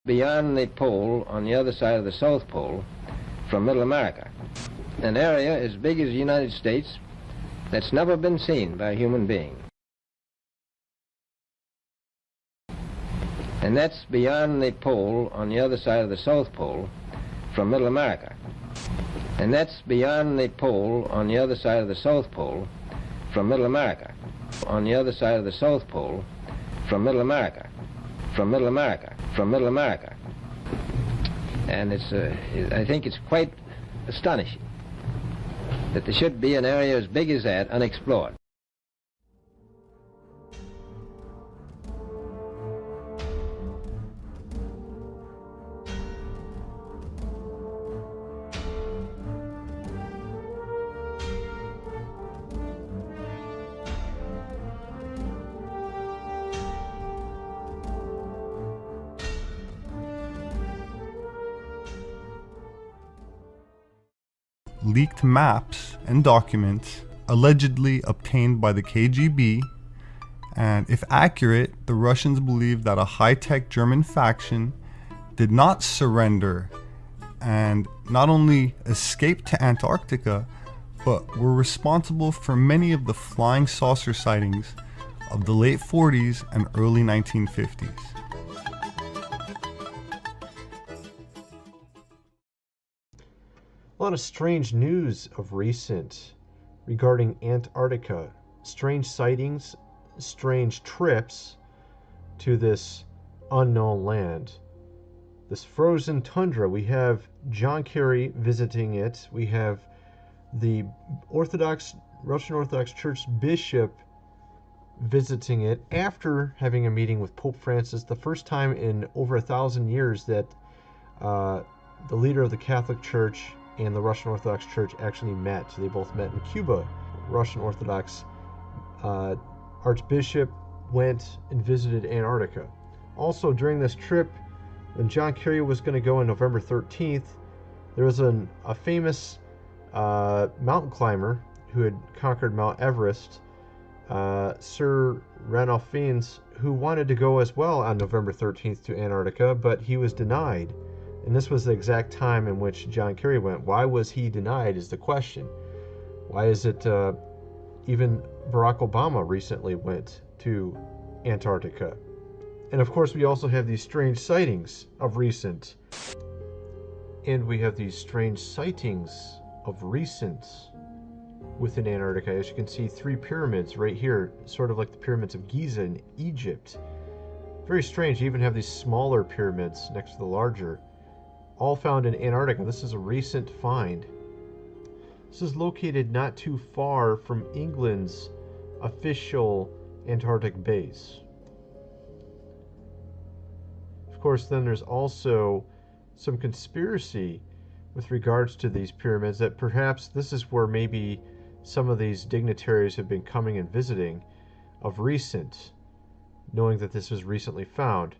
beyond the pole on the other side of the South Pole from Middle America. An area as big as the United States that's never been seen by a human being. And that's beyond the pole on the other side of the South Pole from Middle America. And that's beyond the pole on the other side of the South Pole from Middle America. On the other side of the South Pole from Middle America. From Middle America. From Middle America. And I think it's quite astonishing that there should be an area as big as that unexplored. Leaked maps and documents allegedly obtained by the KGB, and if accurate, the Russians believe that a high-tech German faction did not surrender and not only escaped to Antarctica, but were responsible for many of the flying saucer sightings of the late 40s and early 1950s. A lot of strange news of recent regarding Antarctica. Strange sightings, strange trips to this unknown land. This frozen tundra. We have John Kerry visiting it. We have the Russian Orthodox Church bishop visiting it after having a meeting with Pope Francis. The first time in over 1,000 years that the leader of the Catholic Church and the Russian Orthodox Church actually met. They both met in Cuba. Russian Orthodox Archbishop went and visited Antarctica. Also, during this trip, when John Kerry was going to go on November 13th, there was a famous mountain climber who had conquered Mount Everest, Sir Ranulph Fiennes, who wanted to go as well on November 13th to Antarctica, but he was denied. And this was the exact time in which John Kerry went. Why was he denied is the question. Why is it even Barack Obama recently went to Antarctica? And of course we also have these strange sightings of recent. And we have these strange sightings of recent within Antarctica. As you can see, 3 pyramids right here, sort of like the pyramids of Giza in Egypt. Very strange. You even have these smaller pyramids next to the larger. All found in Antarctica. This is a recent find. This is located not too far from England's official Antarctic base. Of course, then there's also some conspiracy with regards to these pyramids, that perhaps this is where maybe some of these dignitaries have been coming and visiting of recent, knowing that this was recently found.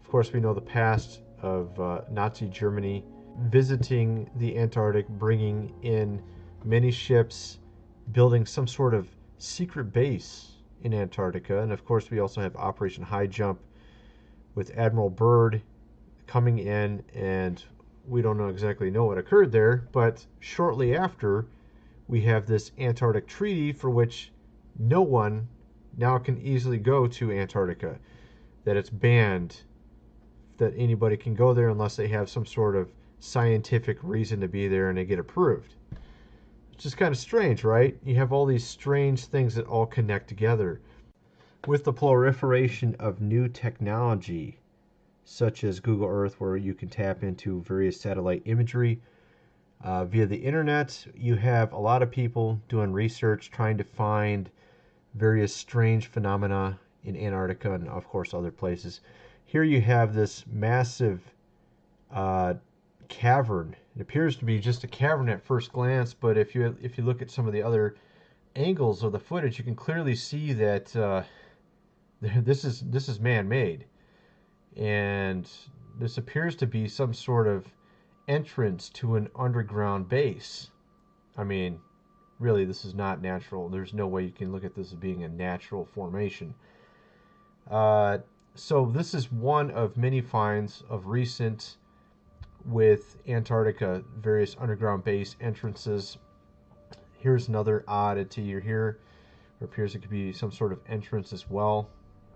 Of course, we know the past of Nazi Germany visiting the Antarctic, bringing in many ships, building some sort of secret base in Antarctica. And of course, we also have Operation High Jump with Admiral Byrd coming in, and we don't exactly know what occurred there, but shortly after, we have this Antarctic Treaty for which no one now can easily go to Antarctica, that it's banned that anybody can go there unless they have some sort of scientific reason to be there and they get approved. It's just kind of strange, right? You have all these strange things that all connect together. With the proliferation of new technology, such as Google Earth, where you can tap into various satellite imagery via the internet, you have a lot of people doing research, trying to find various strange phenomena in Antarctica and, of course, other places. Here you have this massive cavern. It appears to be just a cavern at first glance, but if you look at some of the other angles of the footage, you can clearly see that this is man-made, and this appears to be some sort of entrance to an underground base. I mean, really, this is not natural. There's no way you can look at this as being a natural formation. So this is one of many finds of recent with Antarctica, various underground base entrances. Here's another oddity here. It appears it could be some sort of entrance as well.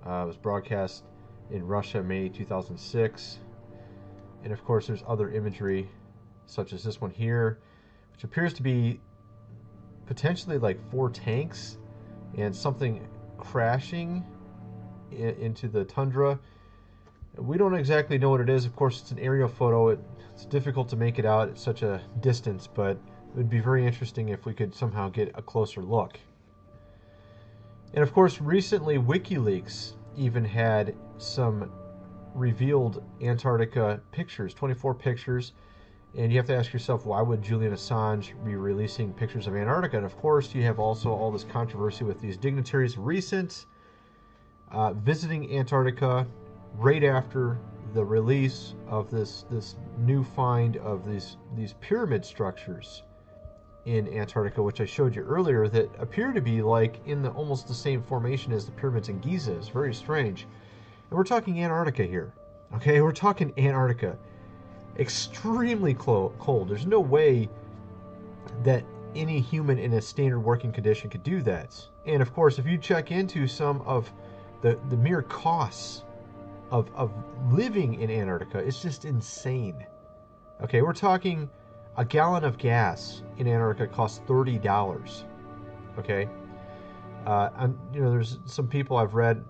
It was broadcast in Russia, May 2006. And of course, there's other imagery, such as this one here, which appears to be potentially like 4 tanks and something crashing into the tundra. We don't exactly know what it is. Of course, it's an aerial photo. It's difficult to make it out at such a distance, but it would be very interesting if we could somehow get a closer look. And of course, recently WikiLeaks even had some revealed Antarctica pictures, 24 pictures. And you have to ask yourself, why would Julian Assange be releasing pictures of Antarctica? And of course, you have also all this controversy with these dignitaries recent visiting Antarctica right after the release of this new find of these pyramid structures in Antarctica, which I showed you earlier, that appear to be like in almost the same formation as the pyramids in Giza. It's very strange. And we're talking Antarctica here. Okay, we're talking Antarctica. Extremely cold. There's no way that any human in a standard working condition could do that. And of course, if you check into some of the mere costs of living in Antarctica, it's just insane. Okay, we're talking a gallon of gas in Antarctica costs $30. Okay, there's some people I've read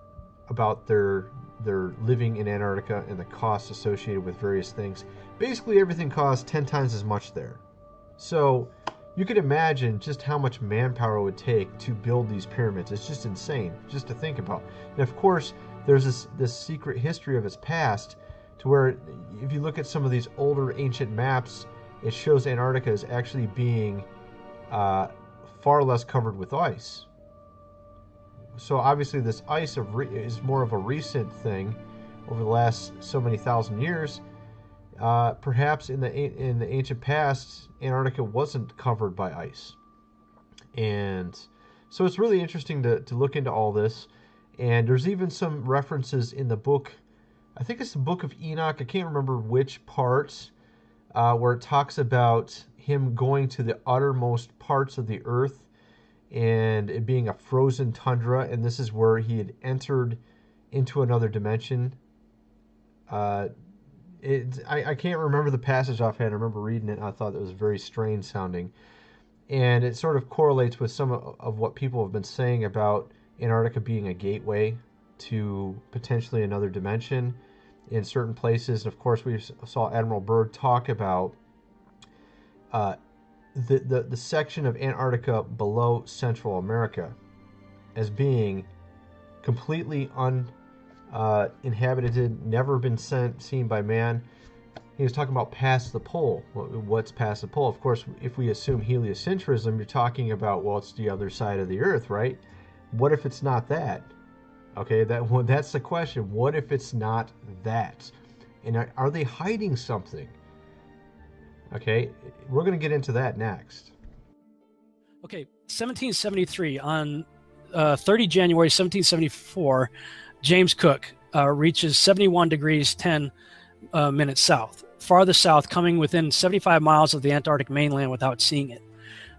about their living in Antarctica and the costs associated with various things. Basically, everything costs 10 times as much there. So you could imagine just how much manpower it would take to build these pyramids. It's just insane, just to think about. And of course, there's this secret history of its past, to where if you look at some of these older ancient maps, it shows Antarctica as actually being far less covered with ice. So obviously this ice is more of a recent thing over the last so many thousand years. Perhaps in the ancient past, Antarctica wasn't covered by ice. And so it's really interesting to look into all this. And there's even some references in the book, I think it's the Book of Enoch, I can't remember which parts, where it talks about him going to the uttermost parts of the earth and it being a frozen tundra, and this is where he had entered into another dimension. I can't remember the passage offhand. I remember reading it and I thought it was very strange sounding. And it sort of correlates with some of what people have been saying about Antarctica being a gateway to potentially another dimension in certain places. And of course, we saw Admiral Byrd talk about the section of Antarctica below Central America as being completely uninhabited, never been seen by man. He was talking about past the pole. What's past the pole? Of course, if we assume heliocentrism, you're talking about, well, it's the other side of the Earth, right? What if it's not that? Okay, that's the question. What if it's not that? And are they hiding something? Okay, we're going to get into that next. Okay, 1773, on 30 January 1774, James Cook reaches 71 degrees 10 minutes south, farthest south, coming within 75 miles of the Antarctic mainland without seeing it.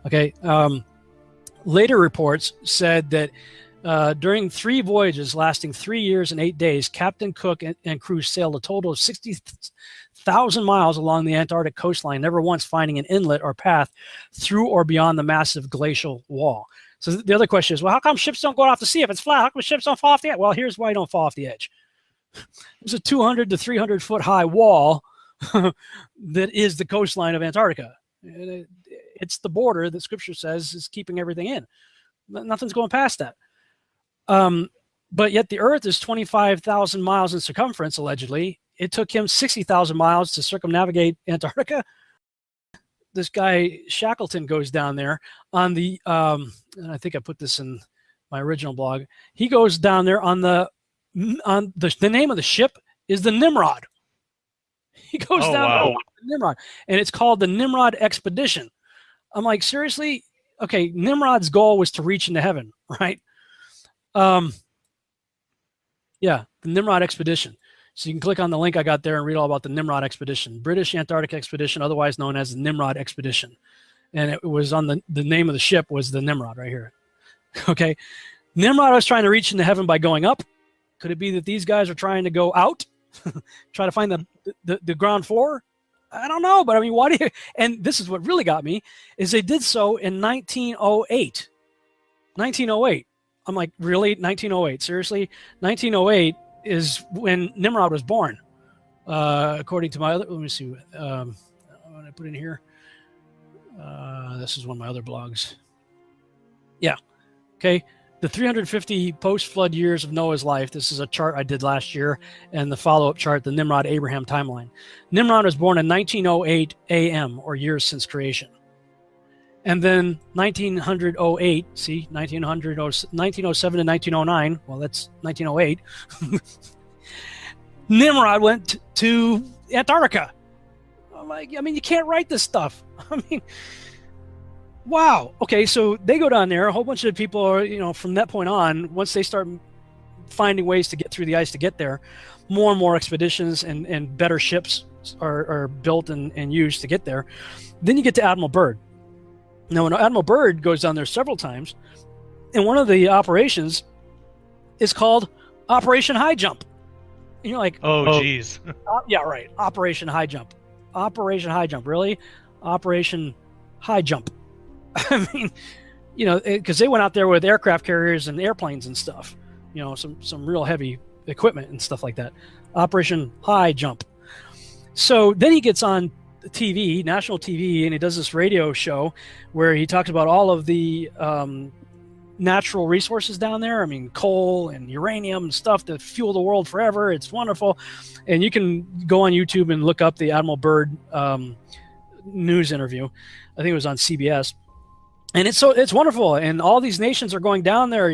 Okay, later reports said that during 3 voyages lasting 3 years and 8 days, Captain Cook and crew sailed a total of 60,000 miles along the Antarctic coastline, never once finding an inlet or path through or beyond the massive glacial wall. So the other question is, well, how come ships don't go off the sea if it's flat? How come ships don't fall off the edge? Well, here's why you don't fall off the edge. There's a 200 to 300 foot high wall that is the coastline of Antarctica. It's the border that Scripture says is keeping everything in. Nothing's going past that. But yet the Earth is 25,000 miles in circumference, allegedly. It took him 60,000 miles to circumnavigate Antarctica. This guy Shackleton goes down there on the, and I think I put this in my original blog. He goes down there on the name of the ship is the Nimrod. He goes down there on the Nimrod, and it's called the Nimrod Expedition. I'm like, seriously? Okay, Nimrod's goal was to reach into heaven, right? Yeah, the Nimrod expedition. So you can click on the link I got there and read all about the Nimrod expedition, British Antarctic expedition, otherwise known as the Nimrod expedition. And it was on the name of the ship was the Nimrod right here. Okay. Nimrod was trying to reach into heaven by going up. Could it be that these guys are trying to go out, try to find the ground floor? I don't know, but I mean, why do you? And this is what really got me is they did so in 1908. 1908. I'm like, really? 1908? Seriously? 1908 is when Nimrod was born, according to my other. Let me see. What I put in here. This is one of my other blogs. Yeah. Okay. The 350 post-flood years of Noah's life. This is a chart I did last year, and the follow-up chart, the Nimrod-Abraham timeline. Nimrod was born in 1908 AM, or years since creation. And then 1908, see, 1907 to 1909, well, that's 1908. Nimrod went to Antarctica. I'm like, I mean, you can't write this stuff. I mean, wow. Okay, so they go down there. A whole bunch of people are, from that point on, once they start finding ways to get through the ice to get there, more and more expeditions and better ships are built and used to get there. Then you get to Admiral Byrd. Now, when Admiral Byrd goes down there several times, and one of the operations is called Operation High Jump. And you're like, oh, geez. Yeah, right. Operation High Jump. Operation High Jump. Really? Operation High Jump. I mean, because they went out there with aircraft carriers and airplanes and stuff, some real heavy equipment and stuff like that. Operation High Jump. So then he gets on TV, national TV, and he does this radio show where he talks about all of the natural resources down there. I mean, coal and uranium and stuff to fuel the world forever. It's wonderful. And you can go on YouTube and look up the Admiral Byrd news interview. I think it was on CBS. And it's wonderful. And all these nations are going down there,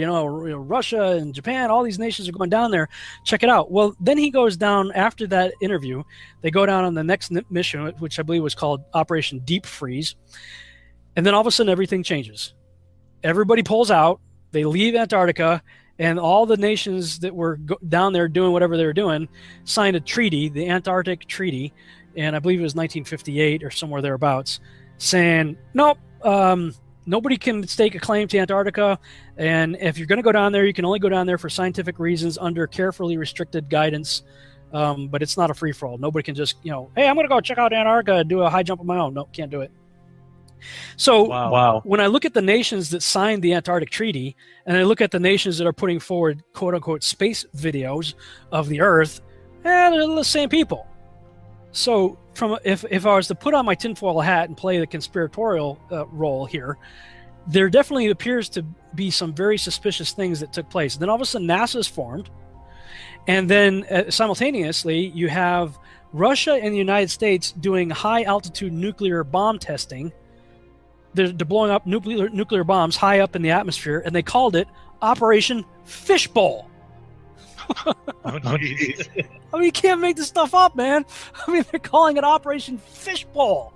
Russia and Japan, all these nations are going down there. Check it out. Well, then he goes down after that interview. They go down on the next mission, which I believe was called Operation Deep Freeze. And then all of a sudden, everything changes. Everybody pulls out. They leave Antarctica. And all the nations that were down there doing whatever they were doing signed a treaty, the Antarctic Treaty. And I believe it was 1958 or somewhere thereabouts, saying, nope, nobody can stake a claim to Antarctica, and if you're going to go down there, you can only go down there for scientific reasons under carefully restricted guidance, but it's not a free-for-all. Nobody can just, hey, I'm going to go check out Antarctica and do a high jump on my own. No, can't do it. So Wow. When I look at the nations that signed the Antarctic Treaty, and I look at the nations that are putting forward quote-unquote space videos of the Earth, they're the same people. So if I was to put on my tinfoil hat and play the conspiratorial role here, there definitely appears to be some very suspicious things that took place. Then all of a sudden NASA is formed, and then simultaneously you have Russia and the United States doing high altitude nuclear bomb testing. They're blowing up nuclear bombs high up in the atmosphere, and they called it Operation Fishbowl. Oh, geez. I mean, you can't make this stuff up, man. I mean, they're calling it Operation Fishbowl.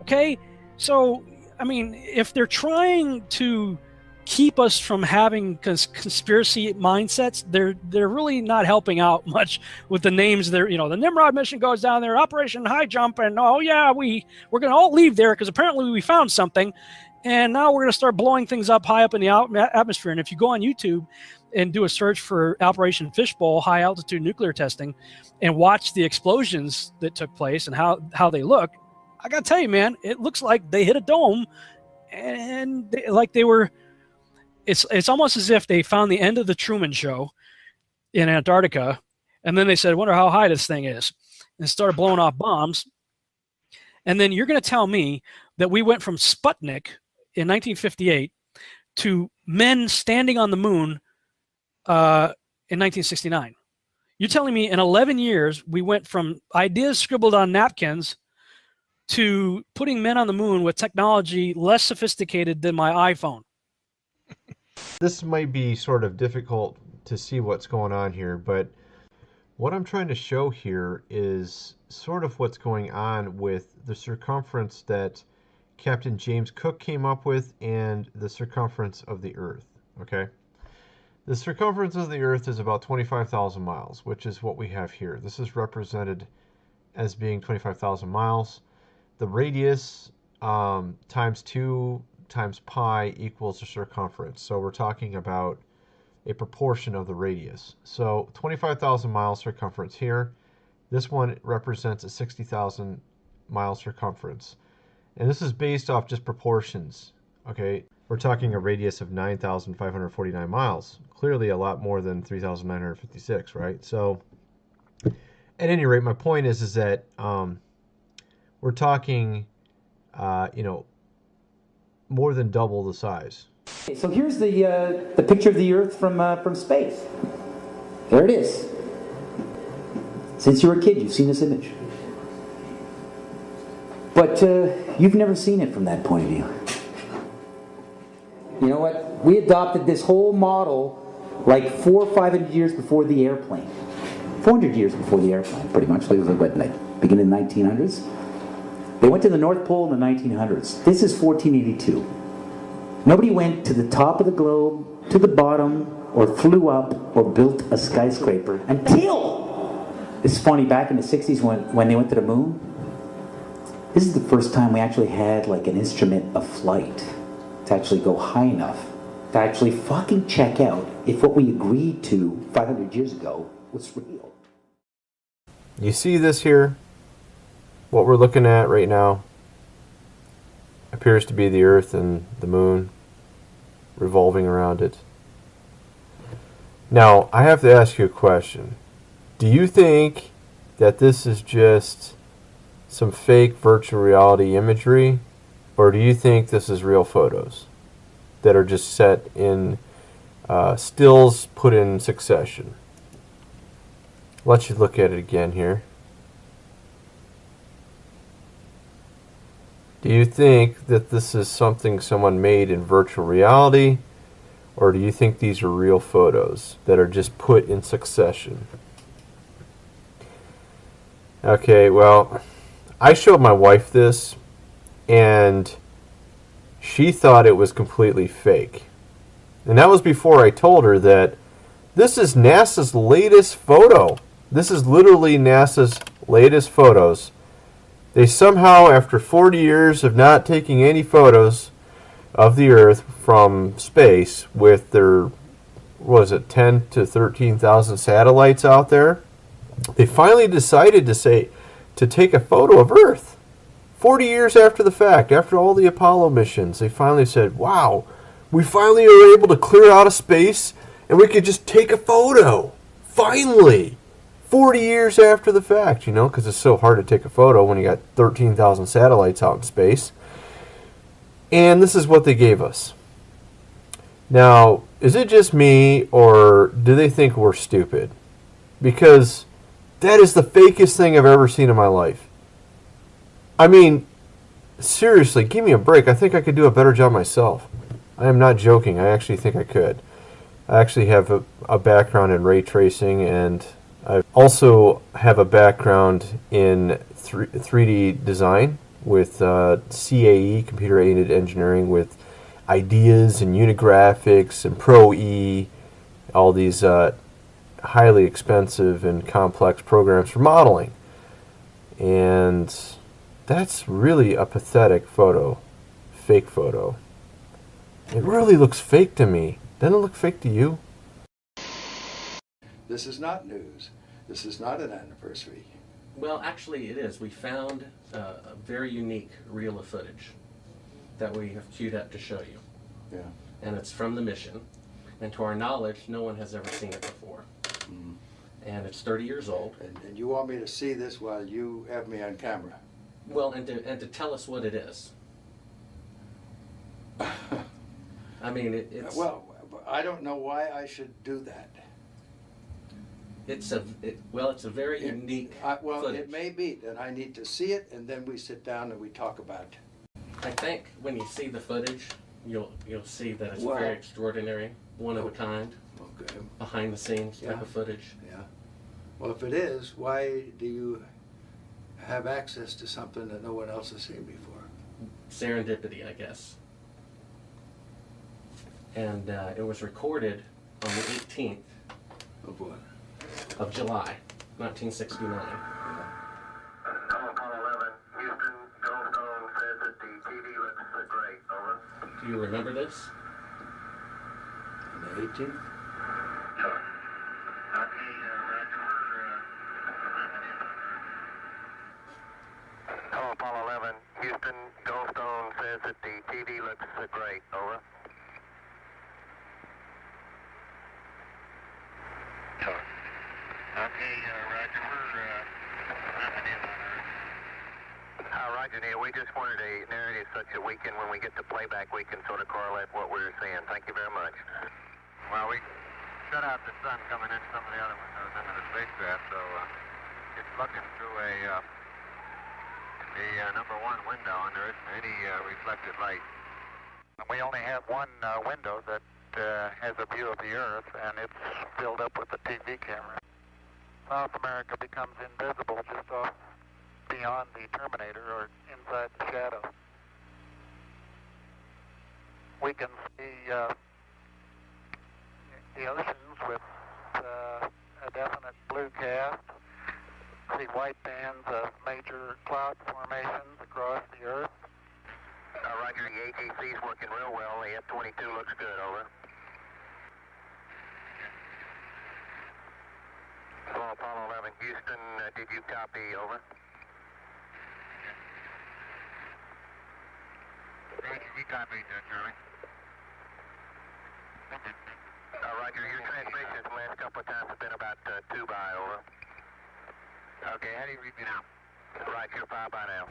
Okay? So, I mean, if they're trying to keep us from having conspiracy mindsets, they're really not helping out much with the names. The Nimrod mission goes down there, Operation High Jump, and we're going to all leave there because apparently we found something, and now we're going to start blowing things up high up in the atmosphere. And if you go on YouTube and do a search for Operation Fishbowl high altitude nuclear testing and watch the explosions that took place and how they look, I gotta tell you, man, it looks like they hit a dome, and it's almost as if they found the end of the Truman Show in Antarctica, and then they said, I wonder how high this thing is, and started blowing off bombs. And then you're going to tell me that we went from Sputnik in 1958 to men standing on the moon in 1969. You're telling me in 11 years we went from ideas scribbled on napkins to putting men on the moon with technology less sophisticated than my iPhone. This might be sort of difficult to see what's going on here, but what I'm trying to show here is sort of what's going on with the circumference that Captain James Cook came up with and the circumference of the Earth, okay? The circumference of the Earth is about 25,000 miles, which is what we have here. This is represented as being 25,000 miles. The radius times 2 times pi equals the circumference. So we're talking about a proportion of the radius. So 25,000 miles circumference here. This one represents a 60,000 mile circumference. And this is based off just proportions, okay? We're talking a radius of 9,549 miles. Clearly a lot more than 3,956, right? So at any rate, my point is that we're talking, more than double the size. So here's the picture of the Earth from space. There it is. Since you were a kid, you've seen this image. But you've never seen it from that point of view. You know what? We adopted this whole model like 400 or 500 years before the airplane. 400 years before the airplane, pretty much. It was like beginning in the 1900s. They went to the North Pole in the 1900s. This is 1482. Nobody went to the top of the globe, to the bottom, or flew up, or built a skyscraper until, it's funny, back in the 60s when they went to the moon, this is the first time we actually had like an instrument of flight to actually go high enough to actually fucking check out if what we agreed to 500 years ago was real. You see this here? What we're looking at right now appears to be the Earth and the Moon revolving around it. Now, I have to ask you a question. Do you think that this is just some fake virtual reality imagery, or do you think this is real photos that are just set in stills put in succession? Let's look at it again here. Do you think that this is something someone made in virtual reality, or do you think these are real photos that are just put in succession? Okay, well, I showed my wife this, and she thought it was completely fake. And that was before I told her that this is NASA's latest photo. This is literally NASA's latest photos. They somehow, after 40 years of not taking any photos of the Earth from space with their, what was it, 10 to 13,000 satellites out there, they finally decided to take a photo of Earth. 40 years after the fact, after all the Apollo missions, they finally said, wow, we finally are able to clear out of space and we could just take a photo. Finally! 40 years after the fact, because it's so hard to take a photo when you got 13,000 satellites out in space. And this is what they gave us. Now, is it just me, or do they think we're stupid? Because that is the fakest thing I've ever seen in my life. I mean, seriously, give me a break. I think I could do a better job myself. I am not joking. I actually think I could. I actually have a background in ray tracing, and I also have a background in 3D design with CAE, computer-aided engineering, with ideas and Unigraphics and Pro-E, all these highly expensive and complex programs for modeling. And that's really a pathetic photo, fake photo. It really looks fake to me. Doesn't it look fake to you? This is not news. This is not an anniversary. Well, actually it is. We found a very unique reel of footage that we have queued up to show you. Yeah. And it's from the mission. And to our knowledge, no one has ever seen it before. Mm. And it's 30 years old. And you want me to see this while you have me on camera? Well, and to tell us what it is. I mean, it's... Well, I don't know why I should do that. It's a very unique footage. It may be that I need to see it, and then we sit down and we talk about it. I think when you see the footage, you'll see that it's very extraordinary, one of a kind, Okay. behind the scenes type of footage. Yeah. Well, if it is, why do you have access to something that no one else has seen before? Serendipity, I guess. And it was recorded on the 18th Of what? of July, 1969. Apollo 11, Houston, Goldstone says that the TV looks great. Over. Do you remember this? On the 18th? Sure. Okay, Hello, Apollo 11, Houston, Goldstone says that the TV looks great. Over. Sure. Okay, Roger, Roger, Neil, we just wanted a narrative such that we can, when we get the playback, we can sort of correlate what we're seeing. Thank you very much. Well, we shut out the sun coming in some of the other windows into the spacecraft, so it's looking through the number one window, and there isn't any reflected light. And we only have one window that has a view of the Earth, and it's filled up with the TV camera. South America becomes invisible just off beyond the terminator or inside the shadow. We can see the oceans with a definite blue cast, see white bands of major cloud formations across the Earth. Roger, the AGC is working real well. The F-22 looks good, over. Hello, Apollo 11, Houston, did you copy, over? Roger, we copied, Charlie. Roger, your transmissions the last couple of times have been about 2 by, over. Okay, how do you read me now? Roger, 5 by now.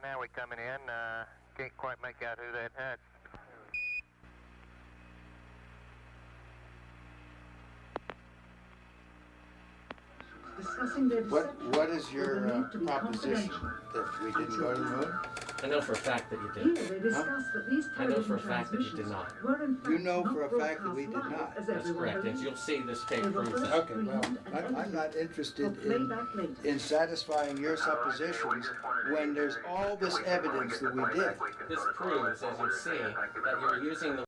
Now we're coming in. Can't quite make out who that had. What is your proposition? That we didn't go to the moon? I know for a fact that you did. I know for a fact that you did not. You know for a fact that we did not. That's correct. And you'll see this tape proves that. Okay, well, I'm not interested in satisfying your suppositions when there's all this evidence that we did. This proves, as you'll see, that you're using the